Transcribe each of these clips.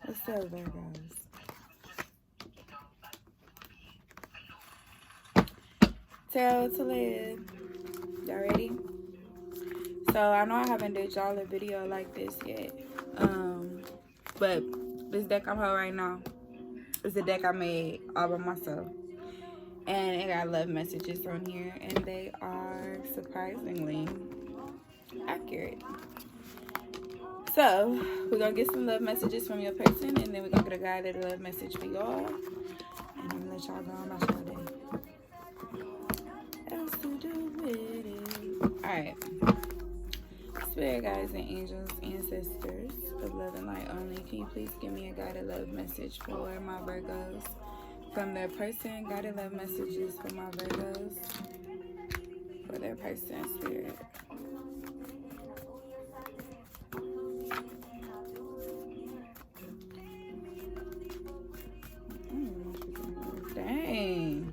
What's up, Virgos? Tarot to live. Y'all ready? So I know I haven't did y'all a video like this yet. But this deck I'm holding right now is a deck I made all by myself. And it got love messages on here, and they are surprisingly accurate. So we're gonna get some love messages from your person, and then we're gonna get a guided love message for y'all, and I'm gonna let y'all go on about y'all day. Else to do with it. Alright. Spirit guides and angels, ancestors of love and light only, can you please give me a guided love message for my Virgos from their person? Guided love messages for my Virgos for their person, spirit. Dang.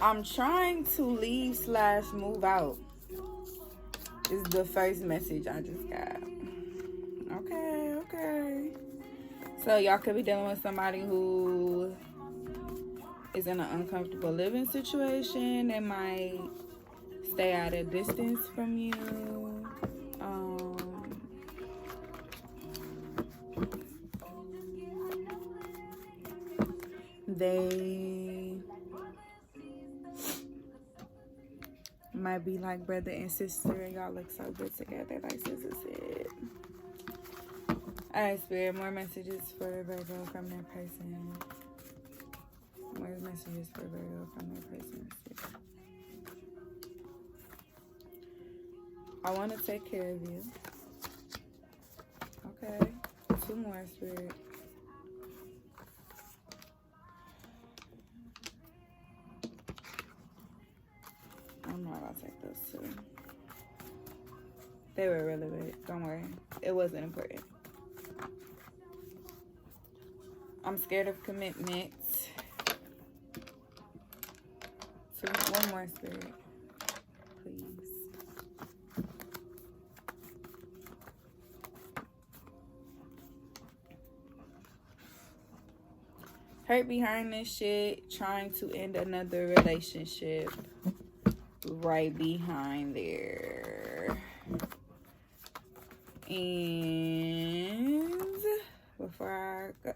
I'm trying to leave/move out. This is the first message I just got. Okay. So y'all could be dealing with somebody who is in an uncomfortable living situation. They might stay at a distance from you. They might be like brother and sister, and y'all look so good together, like Sister said. Alright, Spirit, more messages for Virgo from their person. More messages for Virgo from their person. I want to take care of you. Okay. 2 more, Spirit. I'm not gonna take those 2. They were relevant. Don't worry. It wasn't important. I'm scared of commitment. 1 more, Spirit. Please. Hurt behind this shit. Trying to end another relationship. Right behind there. And before I go,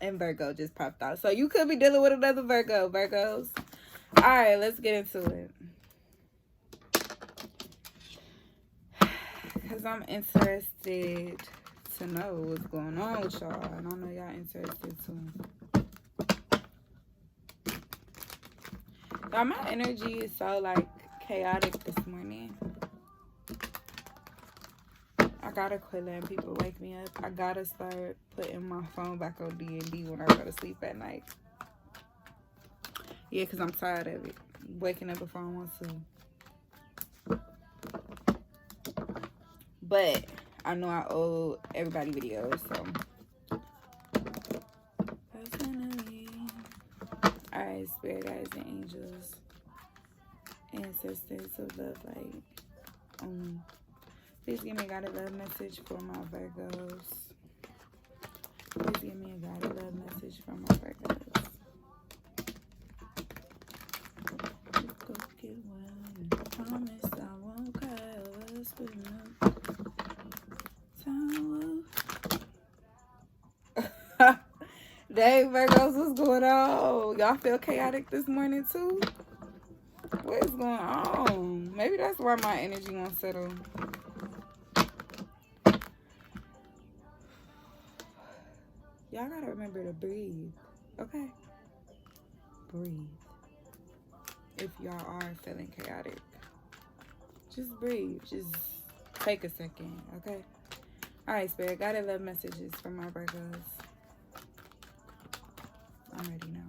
and Virgo just popped out. So you could be dealing with another Virgo, Virgos. All right, let's get into it. Because I'm interested to know what's going on with y'all. And I know y'all interested too. Y'all, my energy is so, like, chaotic this morning. I gotta quit letting people wake me up. I gotta start putting my phone back on D&D when I go to sleep at night. Yeah, because I'm tired of it. Waking up before I want to. But I know I owe everybody videos, so. Personally. Alright, spirit guides and angels. Ancestors of love light. Please give me a guided love message for my Virgos. Please give me a guided love message for my Virgos. Go get one. Promise I won't cry over spilling up. Dang, Virgos, what's going on? Y'all feel chaotic this morning too? What is going on? Maybe that's why my energy won't settle. Y'all gotta remember to breathe, okay? Breathe. If y'all are feeling chaotic, just breathe. Just take a second, okay? All right, Spirit, guided love messages from my Virgos. I'm ready now.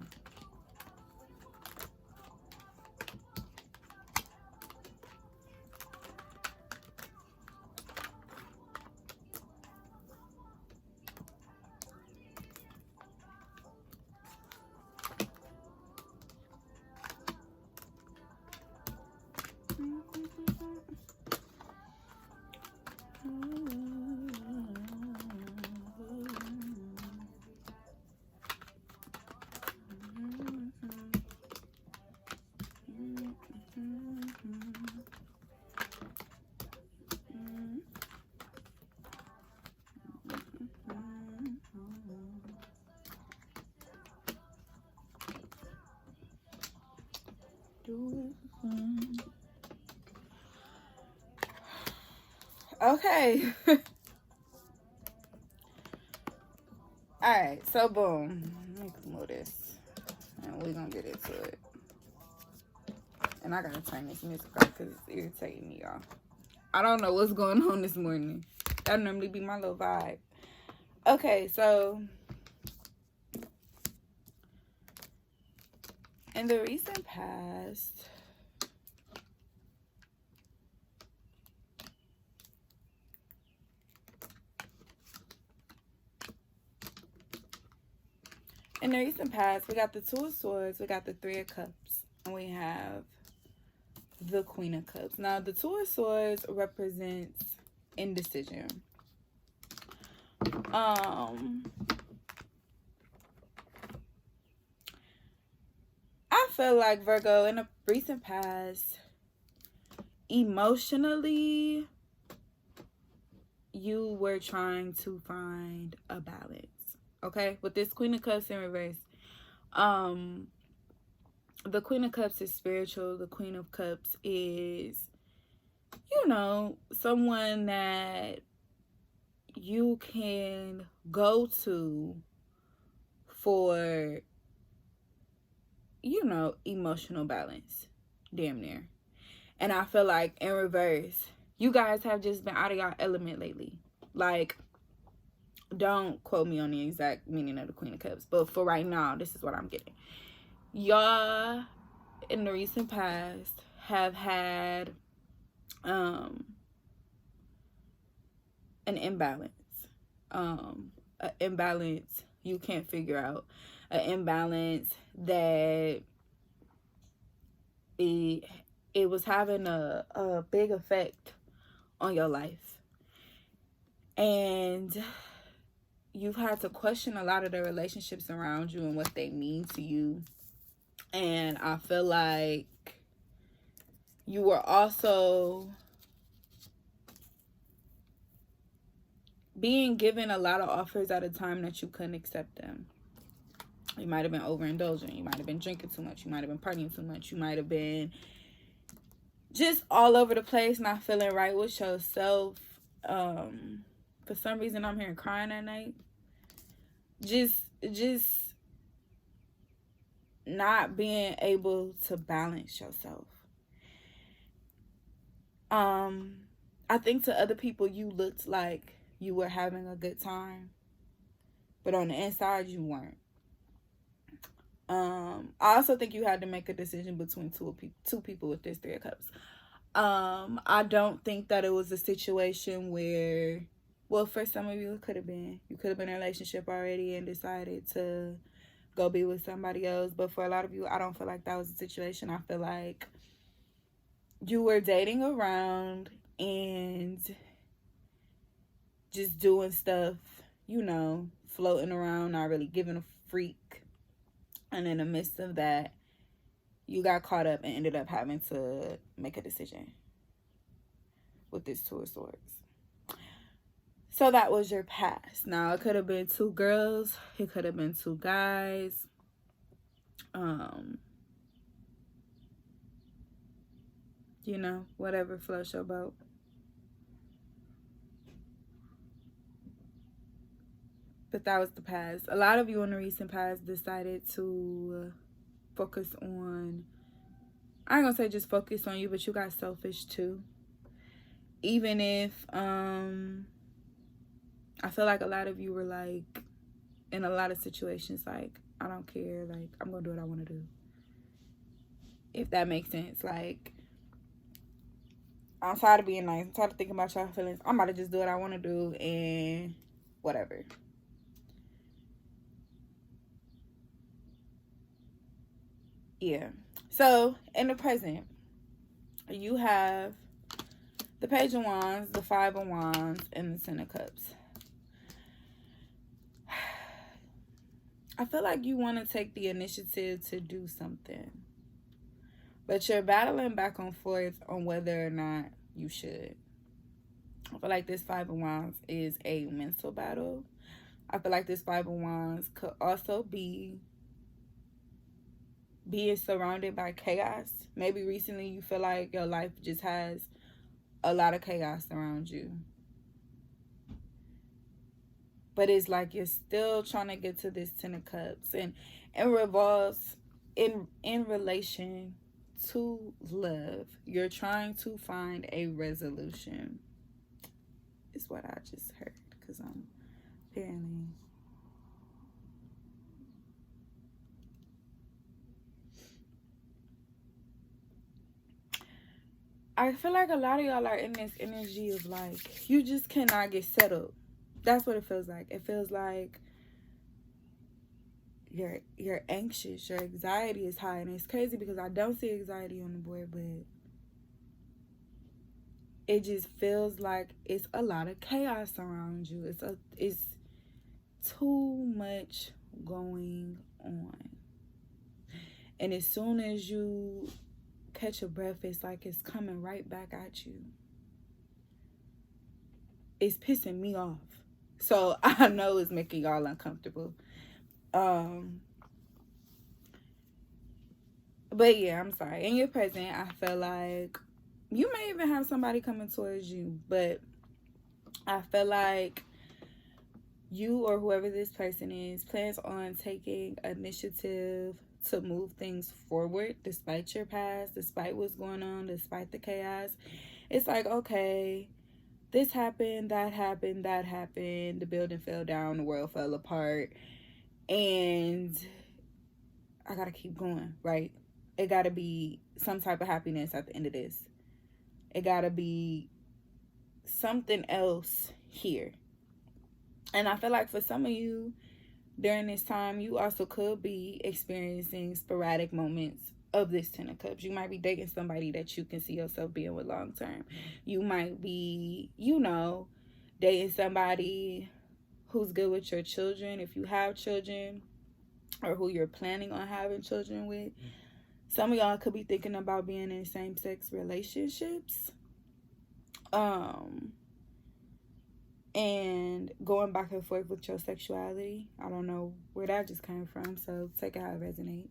Okay. Alright, so boom. Let me move this. And we're gonna get into it. And I gotta turn this music off because it's irritating me, y'all. I don't know what's going on this morning. That normally be my little vibe. Okay, so in the recent past, we got the Two of Swords, we got the Three of Cups, and we have the Queen of Cups. Now, the Two of Swords represents indecision. I feel like, Virgo, in the recent past, emotionally, you were trying to find a balance. Okay, with this Queen of Cups in reverse, the Queen of Cups is spiritual. The Queen of Cups is, you know, someone that you can go to for, you know, emotional balance, damn near. And I feel like in reverse, you guys have just been out of your element lately. Like, don't quote me on the exact meaning of the Queen of Cups, but for right now, this is what I'm getting. Y'all in the recent past have had an imbalance. An imbalance you can't figure out. An imbalance that it was having a big effect on your life. And you've had to question a lot of the relationships around you and what they mean to you. And I feel like you were also being given a lot of offers at a time that you couldn't accept them. You might have been overindulging. You might have been drinking too much. You might have been partying too much. You might have been just all over the place, not feeling right with yourself. For some reason, I'm hearing crying at night. Just not being able to balance yourself. I think to other people, you looked like you were having a good time, but on the inside, you weren't. I also think you had to make a decision between two people with this Three of Cups. I don't think that it was a situation where, well, for some of you, it could have been. You could have been in a relationship already and decided to go be with somebody else. But for a lot of you, I don't feel like that was the situation. I feel like you were dating around and just doing stuff, you know, floating around, not really giving a freak. And in the midst of that, you got caught up and ended up having to make a decision with this Two of Swords. So that was your past. Now, it could have been two girls. It could have been two guys. You know, whatever floats your boat. But that was the past. A lot of you in the recent past decided to focus on, I ain't gonna say just focus on you, but you got selfish too. Even if I feel like a lot of you were like, in a lot of situations, like, I don't care, like, I'm gonna do what I want to do, if that makes sense. Like, I'm tired of being nice, I'm tired of thinking about y'all feelings, I'm about to just do what I want to do and whatever. Yeah. So in the present, you have the Page of Wands, the Five of Wands, and the Ten of Cups. I feel like you want to take the initiative to do something, but you're battling back and forth on whether or not you should. I feel like this Five of Wands is a mental battle. I feel like this Five of Wands could also be being surrounded by chaos. Maybe recently you feel like your life just has a lot of chaos around you. But it's like you're still trying to get to this 10 of Cups, and it revolves in relation to love. You're trying to find a resolution. Is what I just heard, because I'm apparently. I feel like a lot of y'all are in this energy of like, you just cannot get settled. That's what it feels like. It feels like you're anxious, your anxiety is high, and it's crazy because I don't see anxiety on the board, but it just feels like it's a lot of chaos around you. It's too much going on, and as soon as you catch a breath, it's like it's coming right back at you. It's pissing me off, so I know it's making y'all uncomfortable. But yeah, I'm sorry. In your present, I feel like you may even have somebody coming towards you, but I feel like you or whoever this person is plans on taking initiative to move things forward despite your past, despite what's going on, despite the chaos. It's like, okay, this happened, that happened, that happened, the building fell down, the world fell apart, and I gotta keep going, right? It gotta be some type of happiness at the end of this. It gotta be something else here. And I feel like for some of you during this time, you also could be experiencing sporadic moments of this 10 of Cups. You might be dating somebody that you can see yourself being with long term. You might be, dating somebody who's good with your children, if you have children, or who you're planning on having children with. Some of y'all could be thinking about being in same-sex relationships. And going back and forth with your sexuality. I don't know where that just came from, so take it how it resonates.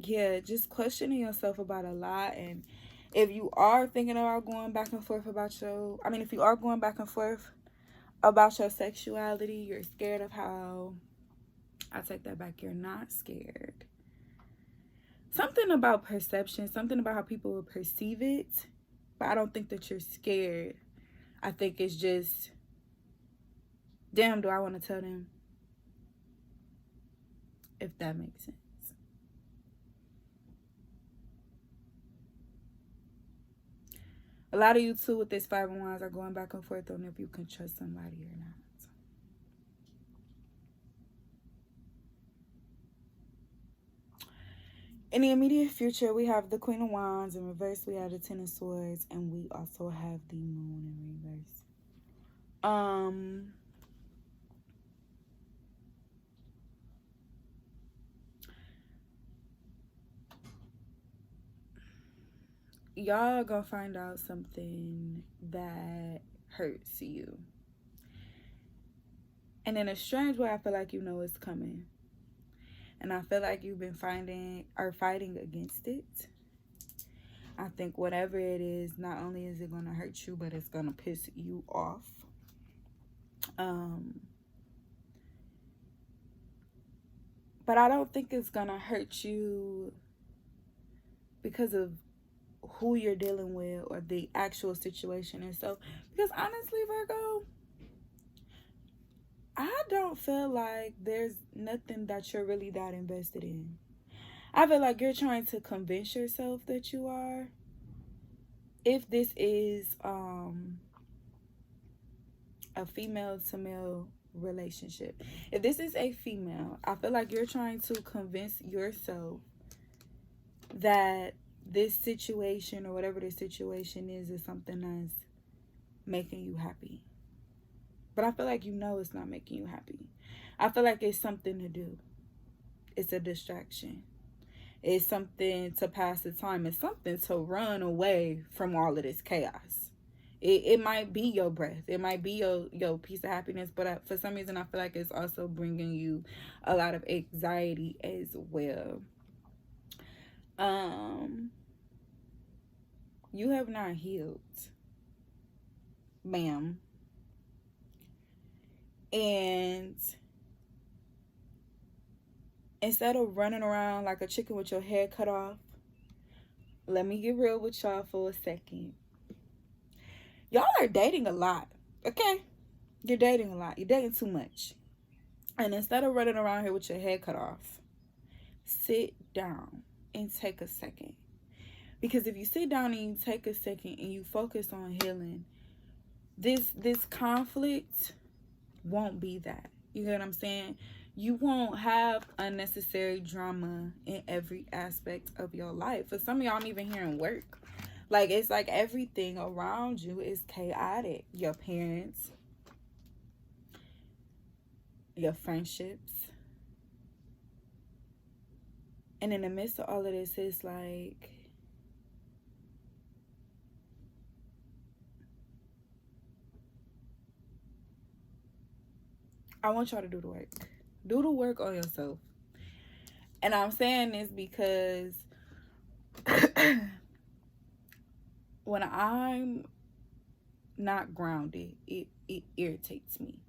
Yeah, just questioning yourself about a lot. And if you are thinking about going back and forth if you are going back and forth about your sexuality, you're scared of how, I take that back, you're not scared. Something about perception, something about how people will perceive it, but I don't think that you're scared. I think it's just, damn, do I want to tell them? If that makes sense. A lot of you too with this 5 of Wands are going back and forth on if you can trust somebody or not. In the immediate future, we have the Queen of Wands in reverse. We have the 10 of Swords, and we also have the Moon in reverse. Y'all gonna find out something that hurts you. And in a strange way, I feel like you know it's coming. And I feel like you've been fighting against it. I think whatever it is, not only is it going to hurt you, but it's going to piss you off. But I don't think it's going to hurt you because of who you're dealing with or the actual situation itself. Because honestly, Virgo, I don't feel like there's nothing that you're really that invested in. I feel like you're trying to convince yourself that you are. If this is a female to male relationship, if this is a female, I feel like you're trying to convince yourself that this situation or whatever the situation is something that's making you happy. But I feel like it's not making you happy. I feel like it's something to do. It's a distraction. It's something to pass the time. It's something to run away from all of this chaos. It might be your breath. It might be your piece of happiness. But for some reason, I feel like it's also bringing you a lot of anxiety as well. You have not healed. Bam. And instead of running around like a chicken with your head cut off, let me get real with y'all for a second. Y'all are dating a lot, okay? You're dating a lot. You're dating too much. And instead of running around here with your head cut off, sit down and take a second. Because if you sit down and you take a second and you focus on healing, this conflict won't be that. You know what I'm saying? You won't have unnecessary drama in every aspect of your life. For some of y'all, I'm even hearing work. Like, it's like everything around you is chaotic. Your parents, your friendships. And in the midst of all of this, it's like, I want y'all to do the work. Do the work on yourself. And I'm saying this because when I'm not grounded, it irritates me.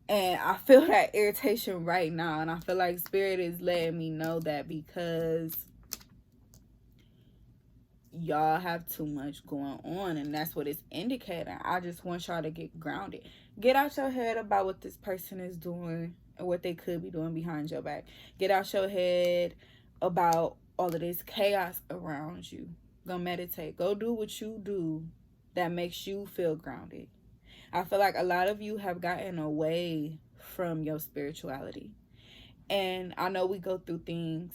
And I feel that irritation right now. And I feel like Spirit is letting me know that because y'all have too much going on. And that's what it's indicating. I just want y'all to get grounded. Get out your head about what this person is doing and what they could be doing behind your back. Get out your head about all of this chaos around you. Go meditate. Go do what you do that makes you feel grounded. I feel like a lot of you have gotten away from your spirituality. And I know we go through things.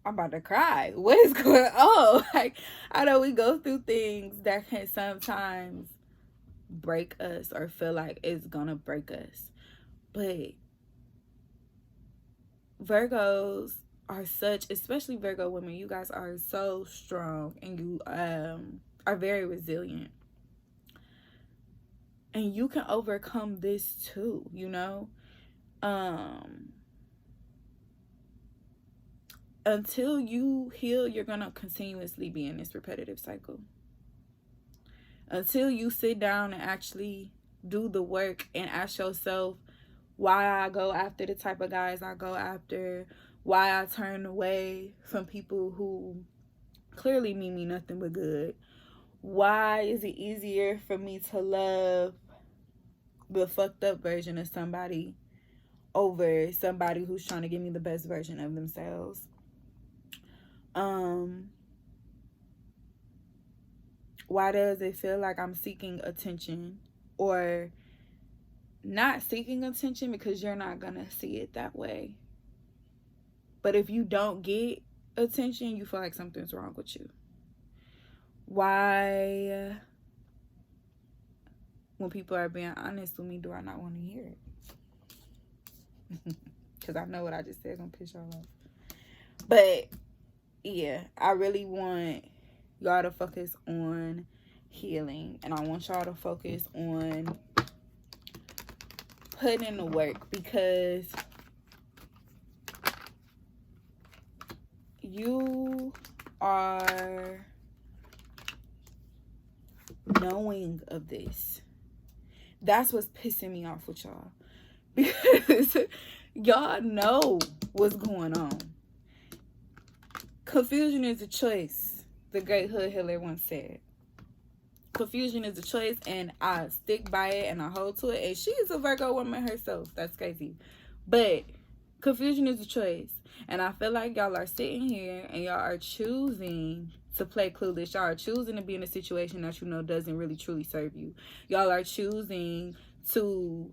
I'm about to cry. What is going on? Like, I know we go through things that can sometimes break us or feel like it's gonna break us. But Virgos are such, especially Virgo women, you guys are so strong and you are very resilient. And you can overcome this too, you know? Until you heal, you're going to continuously be in this repetitive cycle. Until you sit down and actually do the work and ask yourself why I go after the type of guys I go after, why I turn away from people who clearly mean me nothing but good. Why is it easier for me to love the fucked up version of somebody over somebody who's trying to give me the best version of themselves? Why does it feel like I'm seeking attention or not seeking attention because you're not gonna see it that way? But if you don't get attention, you feel like something's wrong with you. Why, when people are being honest with me, do I not want to hear it? Because I know what I just said gonna piss y'all off. But yeah, I really want y'all to focus on healing, and I want y'all to focus on putting in the work, because you are knowing of this. That's what's pissing me off with y'all, because y'all know what's going on. Confusion is a choice, the great hood healer once said. Confusion is a choice, and I stick by it and I hold to it. And she's a Virgo woman herself. That's crazy. But confusion is a choice. And I feel like y'all are sitting here and y'all are choosing to play clueless. Y'all are choosing to be in a situation that you know doesn't really truly serve you. Y'all are choosing to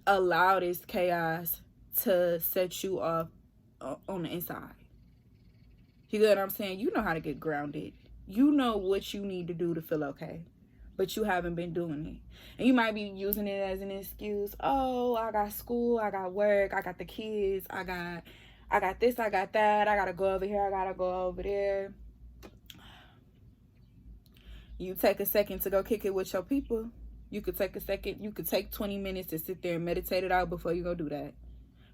allow this chaos to set you off on the inside. You know what I'm saying? You know how to get grounded. You know what you need to do to feel okay, but you haven't been doing it. And you might be using it as an excuse. Oh, I got school, I got work, I got the kids, I got this, I got that, I gotta go over here, I gotta go over there. You take a second to go kick it with your people. You could take a second, you could take 20 minutes to sit there and meditate it out before you go do that.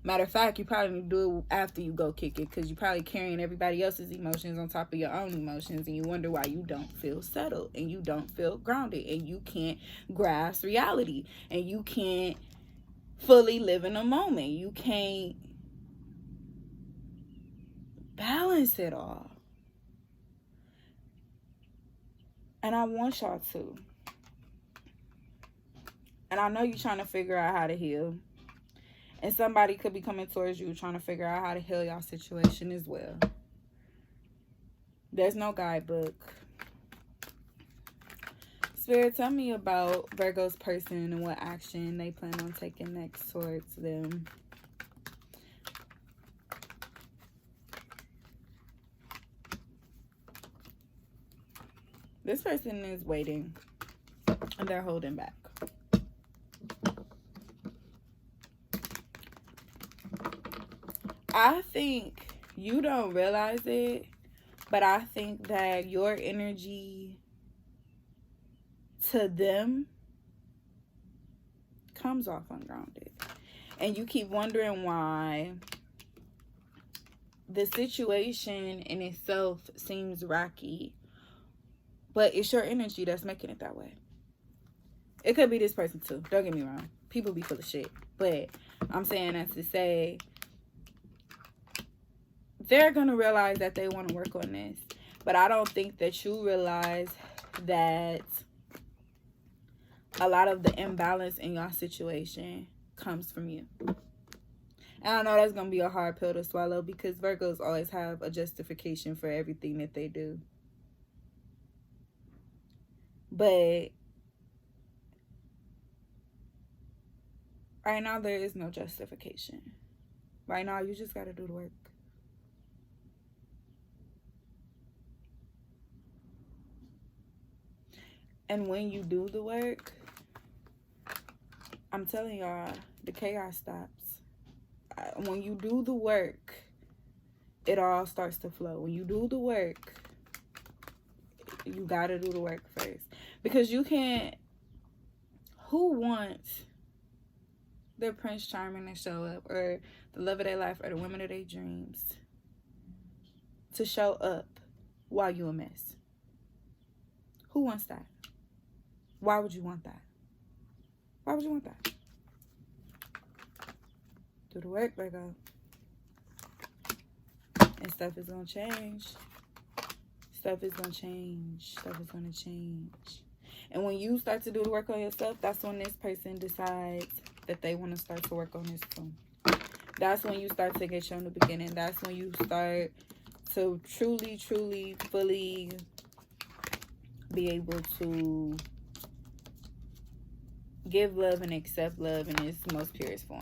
Matter of fact, you probably need to do it after you go kick it, because you're probably carrying everybody else's emotions on top of your own emotions, and you wonder why you don't feel settled, and you don't feel grounded, and you can't grasp reality, and you can't fully live in a moment. You can't balance it all. And I want y'all to. And I know you're trying to figure out how to heal. And somebody could be coming towards you trying to figure out how to heal y'all situation as well. There's no guidebook. Spirit, tell me about Virgo's person and what action they plan on taking next towards them. This person is waiting and they're holding back. I think you don't realize it, but I think that your energy to them comes off ungrounded. And you keep wondering why the situation in itself seems rocky, but it's your energy that's making it that way. It could be this person too. Don't get me wrong. People be full of shit. But I'm saying that to say they're going to realize that they want to work on this. But I don't think that you realize that a lot of the imbalance in your situation comes from you. And I know that's going to be a hard pill to swallow, because Virgos always have a justification for everything that they do. But right now, there is no justification. Right now, you just got to do the work. And when you do the work, I'm telling y'all, the chaos stops. When you do the work, it all starts to flow. When you do the work, you got to do the work first. Because you can't... Who wants their Prince Charming to show up, or the love of their life, or the woman of their dreams to show up while you a mess? Who wants that? Why would you want that? Why would you want that? Do the work, Virgo. And stuff is going to change. Stuff is going to change. Stuff is going to change. And when you start to do the work on yourself, that's when this person decides that they want to start to work on this too. That's when you start to get shown the beginning. That's when you start to truly, truly, fully be able to give love and accept love in its most purest form.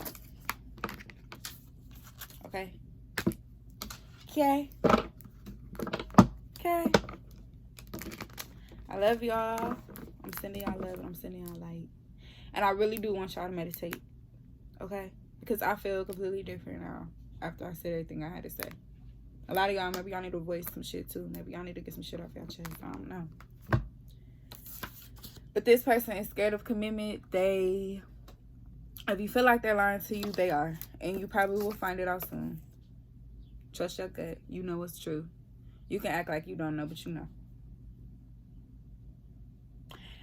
Okay? Okay? Okay? I love y'all. I'm sending y'all love and I'm sending y'all light. And I really do want y'all to meditate. Okay? Because I feel completely different now after I said everything I had to say. A lot of y'all, maybe y'all need to voice some shit too. Maybe y'all need to get some shit off your chest. I don't know. But this person is scared of commitment. If you feel like they're lying to you, they are. And you probably will find it out soon. Trust your gut. You know what's true. You can act like you don't know, but you know.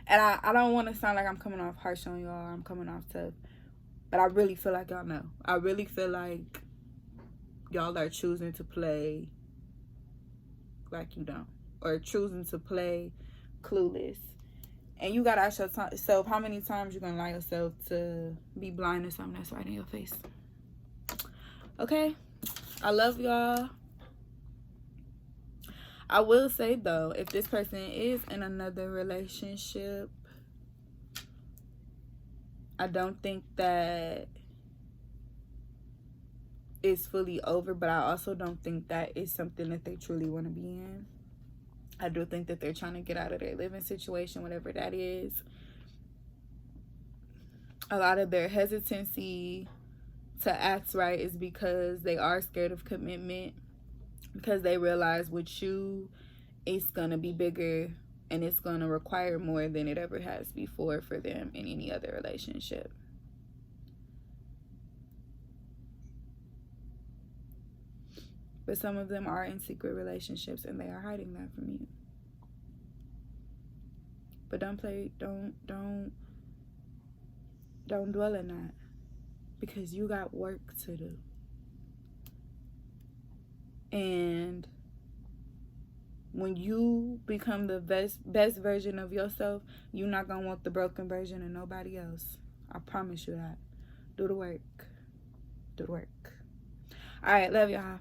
And I don't want to sound like I'm coming off harsh on y'all. I'm coming off tough. But I really feel like y'all know. I really feel like y'all are choosing to play like you don't. Or choosing to play clueless. And you got to ask yourself how many times you're going to allow yourself to be blind to something that's right in your face. Okay? I love y'all. I will say, though, if this person is in another relationship, I don't think that it's fully over, but I also don't think that it's something that they truly want to be in. I do think that they're trying to get out of their living situation, whatever that is. A lot of their hesitancy to act right is because they are scared of commitment. Because they realize with you, it's going to be bigger and it's going to require more than it ever has before for them in any other relationship. But some of them are in secret relationships and they are hiding that from you. But don't dwell in that, because you got work to do. And when you become the best version of yourself, you're not gonna want the broken version of nobody else. I promise you that. Do the work. Do the work. All right, love y'all.